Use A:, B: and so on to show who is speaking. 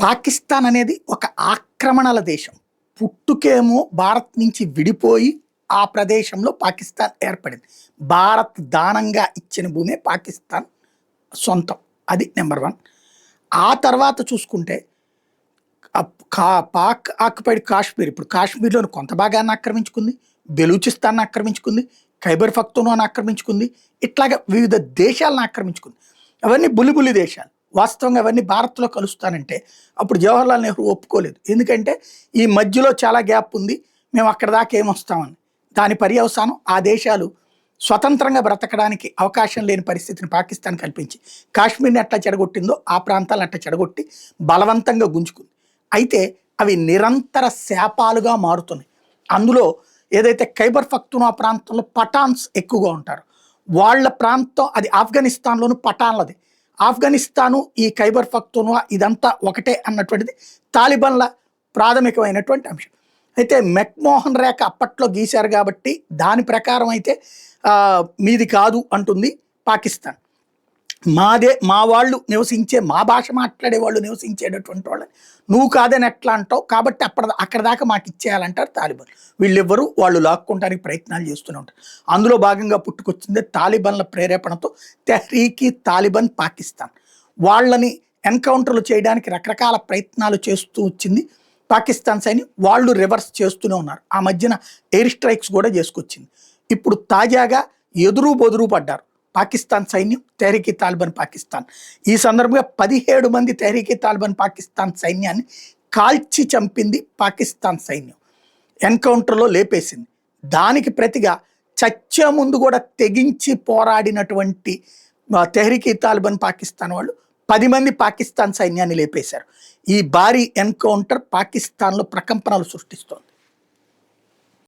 A: పాకిస్తాన్ అనేది ఒక ఆక్రమణల దేశం. పుట్టుకేమో భారత్ నుంచి విడిపోయి ఆ ప్రదేశంలో పాకిస్తాన్ ఏర్పడింది. భారత్ దానంగా ఇచ్చిన భూమే పాకిస్తాన్ సొంతం. అది నెంబర్ 1. ఆ తర్వాత చూసుకుంటే పాక్ ఆక్యుపైడ్ కాశ్మీర్, ఇప్పుడు కాశ్మీర్లోని కొంత భాగాన్ని ఆక్రమించుకుంది, బెలూచిస్తాన్ని ఆక్రమించుకుంది, ఖైబర్ పఖ్తూన్ఖవాను ఆక్రమించుకుంది, ఇట్లాగా వివిధ దేశాలను ఆక్రమించుకుంది. అవన్నీ బుల్లిబుల్లి దేశాలు. వాస్తవంగా అవన్నీ భారత్లో కలుస్తానంటే అప్పుడు జవహర్లాల్ నెహ్రూ ఒప్పుకోలేదు. ఎందుకంటే ఈ మధ్యలో చాలా గ్యాప్ ఉంది, మేము అక్కడ దాకా ఏమొస్తామని. దాని పర్యవసానం ఆ దేశాలు స్వతంత్రంగా బ్రతకడానికి అవకాశం లేని పరిస్థితిని పాకిస్తాన్ కల్పించి కాశ్మీర్ని ఎట్లా చెడగొట్టిందో ఆ ప్రాంతాలను అట్లా చెడగొట్టి బలవంతంగా గుంజుకుంది. అయితే అవి నిరంతర శాపాలుగా మారుతున్నాయి. అందులో ఏదైతే ఖైబర్ పఖ్తూన్ఖవా ప్రాంతంలో పఠాన్స్ ఎక్కువగా ఉంటారు, వాళ్ళ ప్రాంతం అది ఆఫ్ఘనిస్తాన్లోను పఠాన్లది. ఆఫ్ఘనిస్తాను ఈ ఖైబర్ పఖ్తూన్ఖవా ఇదంతా ఒకటే అన్నటువంటిది తాలిబాన్ల ప్రాథమికమైనటువంటి అంశం. అయితే మెక్మోహన్ రేఖ అప్పట్లో గీశారు కాబట్టి దాని ప్రకారం అయితే మీది కాదు అంటుంది పాకిస్తాన్. మాదే, మా వాళ్ళు నివసించే, మా భాష మాట్లాడే వాళ్ళు నివసించేటటువంటి వాళ్ళని నువ్వు కాదని ఎట్లా అంటావు, కాబట్టి అక్కడ దాకా మాకు ఇచ్చేయాలంటారు తాలిబాన్. వీళ్ళెవ్వరూ వాళ్ళు లాక్కోవడానికి ప్రయత్నాలు చేస్తూనే ఉంటారు. అందులో భాగంగా పుట్టుకొచ్చిందే తాలిబాన్ల ప్రేరేపణతో తెహ్రీకి తాలిబాన్ పాకిస్తాన్. వాళ్ళని ఎన్కౌంటర్లు చేయడానికి రకరకాల ప్రయత్నాలు చేస్తూ వచ్చింది పాకిస్తాన్ సైన్యం. వాళ్ళు రివర్స్ చేస్తూనే ఉన్నారు. ఆ మధ్యన ఎయిర్ స్ట్రైక్స్ కూడా చేసుకొచ్చింది. ఇప్పుడు తాజాగా ఎదురు బొదురు పడ్డారు పాకిస్తాన్ సైన్యం, తెహ్రీకి తాలిబాన్ పాకిస్తాన్. ఈ సందర్భంగా 17 మంది తెహ్రీకి తాలిబాన్ పాకిస్తాన్ సైన్యాన్ని కాల్చి చంపింది పాకిస్తాన్ సైన్యం, ఎన్కౌంటర్లో లేపేసింది. దానికి ప్రతిగా చచ్చే ముందు కూడా తెగించి పోరాడినటువంటి తెహ్రీకి తాలిబాన్ పాకిస్తాన్ వాళ్ళు 10 మంది పాకిస్తాన్ సైన్యాన్ని లేపేశారు. ఈ భారీ ఎన్కౌంటర్ పాకిస్తాన్లో ప్రకంపనలు సృష్టిస్తోంది.